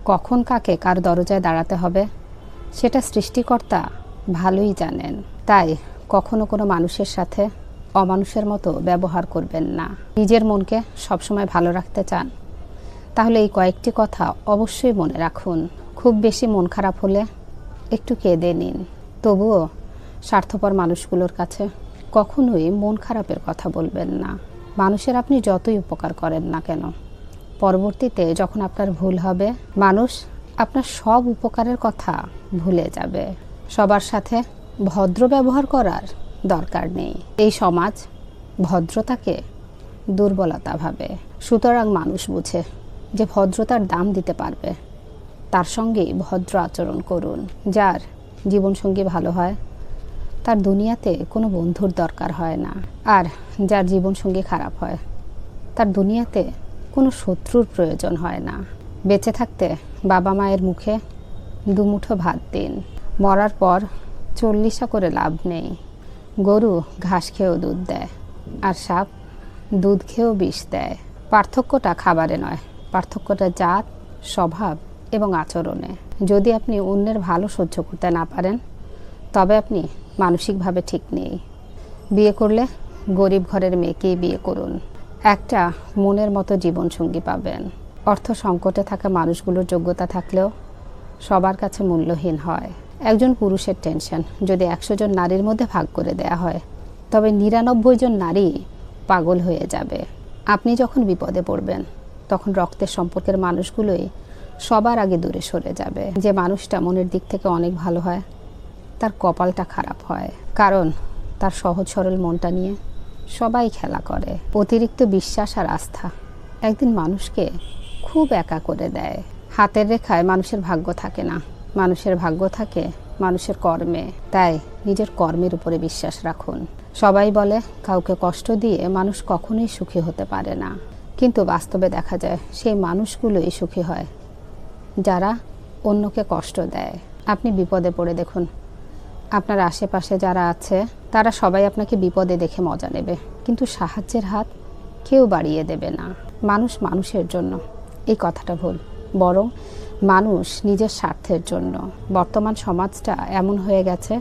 কখন কাকে কার দরজায় দাঁড়াতে হবে সেটা সৃষ্টিকর্তা ভালোই জানেন। তাই কখনো কোনো মানুষের সাথে অমানুষের মতো ব্যবহার করবেন না। নিজের মনকে সবসময় ভালো রাখতে চান তাহলে এই কয়েকটি কথা অবশ্যই মনে রাখুন। খুব বেশি মন খারাপ হলে একটু কেঁদে নিন। তবুও স্বার্থপর মানুষগুলোর কাছে কখনোই মন খারাপের কথা বলবেন না। মানুষের আপনি যতই উপকার করেন না কেন, পরবর্তীতে যখন আপনার ভুল হবে মানুষ আপনার সব উপকারের কথা ভুলে যাবে। সবার সাথে ভদ্র ব্যবহার করার দরকার নেই। এই সমাজ ভদ্রতাকে দুর্বলতা ভাবে। সুতরাং মানুষ বুঝে যে ভদ্রতার দাম দিতে পারবে তার সঙ্গেই ভদ্র আচরণ করুন। যার জীবনসঙ্গী ভালো হয় তার দুনিয়াতে কোনো বন্ধুর দরকার হয় না, আর যার জীবনসঙ্গী খারাপ হয় তার দুনিয়াতে কোনো শত্রুর প্রয়োজন হয় না। বেঁচে থাকতে বাবা মায়ের মুখে দুমুঠো ভাত দিন, মরার পর 40 করে লাভ নেই। গরু ঘাস খেয়েও দুধ দেয়, আর সাপ দুধ খেয়েও বিষ দেয়। পার্থক্যটা খাবারে নয়, পার্থক্যটা জাত, স্বভাব এবং আচরণে। যদি আপনি অন্যের ভালো সহ্য করতে না পারেন তবে আপনি মানসিকভাবে ঠিক নেই। বিয়ে করলে গরিব ঘরের মেয়েকেই বিয়ে করুন, একটা মনের মতো জীবনসঙ্গী পাবেন। অর্থ সংকটে থাকা মানুষগুলোর যোগ্যতা থাকলেও সবার কাছে মূল্যহীন হয়। একজন পুরুষের টেনশন যদি 100 জন নারীর মধ্যে ভাগ করে দেয়া হয় তবে 99 জন নারী পাগল হয়ে যাবে। আপনি যখন বিপদে পড়বেন তখন রক্তের সম্পর্কের মানুষগুলোই সবার আগে দূরে সরে যাবে। যে মানুষটা মনের দিক থেকে অনেক ভালো হয় তার কপালটা খারাপ হয়, কারণ তার সহজ সরল মনটা নিয়ে সবাই খেলা করে। অতিরিক্ত বিশ্বাস আর আস্থা একদিন মানুষকে খুব একা করে দেয়। হাতের রেখায় মানুষের ভাগ্য থাকে না, মানুষের ভাগ্য থাকে মানুষের কর্মে। তাই নিজের কর্মের উপরে বিশ্বাস রাখুন। সবাই বলে কাউকে কষ্ট দিয়ে মানুষ কখনোই সুখী হতে পারে না, কিন্তু বাস্তবে দেখা যায় সেই মানুষগুলোই সুখী হয় যারা অন্যকে কষ্ট দেয়। আপনি বিপদে পড়ে দেখুন, আপনার আশেপাশে যারা আছে তারা সবাই আপনাকে বিপদে দেখে মজা নেবে, কিন্তু সাহায্যের হাত কেউ বাড়িয়ে দেবে না। মানুষ মানুষের জন্য, এই কথাটা ভুল, বরং মানুষ নিজের স্বার্থের জন্য। বর্তমান সমাজটা এমন হয়ে গেছে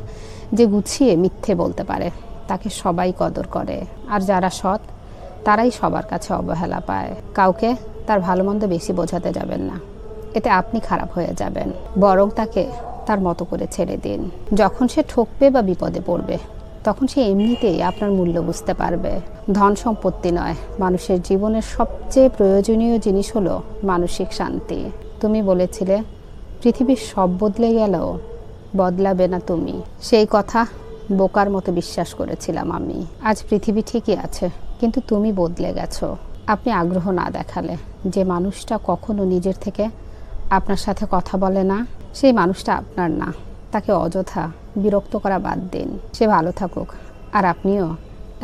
যে গুছিয়ে মিথ্যে বলতে পারে তাকে সবাই কদর করে, আর যারা সৎ তারাই সবার কাছে অবহেলা পায়। কাউকে তার ভালো মন্দ বেশি বোঝাতে যাবেন না, এতে আপনি খারাপ হয়ে যাবেন। বরং তাকে তার মতো করে ছেড়ে দিন। যখন সে ঠকবে বা বিপদে পড়বে তখন সে এমনিতেই আপনার মূল্য বুঝতে পারবে। ধন সম্পত্তি নয়, মানুষের জীবনের সবচেয়ে প্রয়োজনীয় জিনিস হলো মানসিক শান্তি। তুমি বলেছিলে পৃথিবীর সব বদলে গেলেও বদলাবে না তুমি। সেই কথা বোকার মতো বিশ্বাস করেছিলাম আমি। আজ পৃথিবী ঠিকই আছে, কিন্তু তুমি বদলে গেছো। আপনি আগ্রহ না দেখালে যে মানুষটা কখনো নিজের থেকে আপনার সাথে কথা বলে না, সেই মানুষটা আপনার না। তাকে অযথা বিরক্ত করা বাদ দিন। সে ভালো থাকুক, আর আপনিও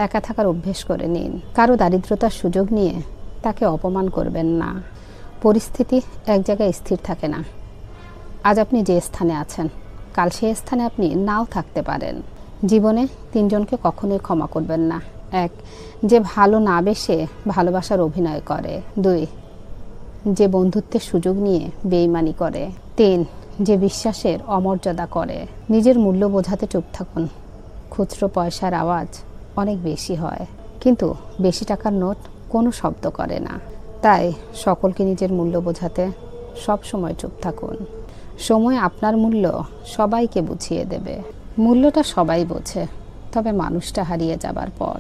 একা থাকার অভ্যেস করে নিন। কারো দারিদ্রতার সুযোগ নিয়ে তাকে অপমান করবেন না। পরিস্থিতি এক জায়গায় স্থির থাকে না। আজ আপনি যে স্থানে আছেন কাল সেই স্থানে আপনি নাও থাকতে পারেন। জীবনে 3 জনকে কখনোই ক্ষমা করবেন না। 1, যে ভালো না বেসে ভালোবাসার অভিনয় করে। 2, যে বন্ধুত্বের সুযোগ নিয়ে বেইমানি করে। 3, যে বিশ্বাসের অমর্যাদা করে। নিজের মূল্য বোঝাতে চুপ থাকুন। খুচরো পয়সার আওয়াজ অনেক বেশি হয়, কিন্তু বেশি টাকার নোট কোনো শব্দ করে না। তাই সকলকে নিজের মূল্য বোঝাতে সব সময় চুপ থাকুন। সময় আপনার মূল্য সবাইকে বুঝিয়ে দেবে। মূল্যটা সবাই বোঝে, তবে মানুষটা হারিয়ে যাবার পর।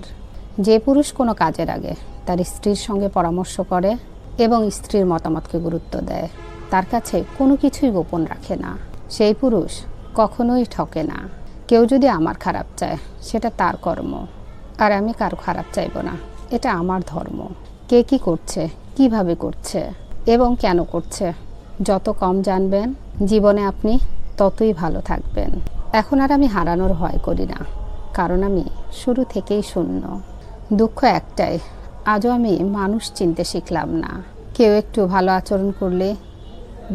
যে পুরুষ কোনো কাজের আগে তার স্ত্রীর সঙ্গে পরামর্শ করে এবং স্ত্রীর মতামতকে গুরুত্ব দেয়, তার কাছে কোনো কিছুই গোপন রাখে না, সেই পুরুষ কখনোই ঠকে না। কেউ যদি আমার খারাপ চায় সেটা তার কর্ম, আর আমি কারো খারাপ চাইব না, এটা আমার ধর্ম। কে কী করছে, কিভাবে করছে এবং কেন করছে যত কম জানবেন জীবনে আপনি ততই ভালো থাকবেন। এখন আর আমি হারানোর ভয় করি না, কারণ আমি শুরু থেকেই শূন্য। দুঃখ একটাই, আজও আমি মানুষ চিনতে শিখলাম না। কেউ একটু ভালো আচরণ করলে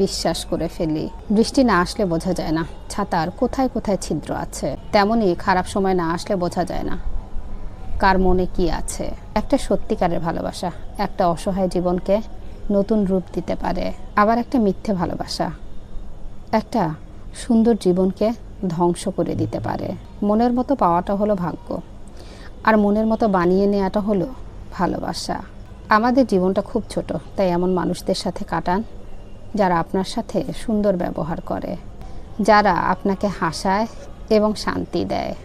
বিশ্বাস করে ফেলি। বৃষ্টি না আসলে বোঝা যায় না ছাতার কোথায় কোথায় ছিদ্র আছে, তেমনি খারাপ সময় না আসলে বোঝা যায় না কার মনে কি আছে। একটা সত্যিকারের ভালোবাসা একটা অসহায় জীবনকে নতুন রূপ দিতে পারে। আবার একটা মিথ্যে ভালোবাসা একটা সুন্দর জীবনকে ধ্বংস করে দিতে পারে। মনের মতো পাওয়াটা হলো ভাগ্য, আর মনের মতো বানিয়ে নেওয়াটা হলো ভালোবাসা। আমাদের জীবনটা খুব ছোট, তাই এমন মানুষদের সাথে কাটান যারা আপনার সাথে সুন্দর ব্যবহার করে, যারা আপনাকে হাসায় এবং শান্তি দেয়।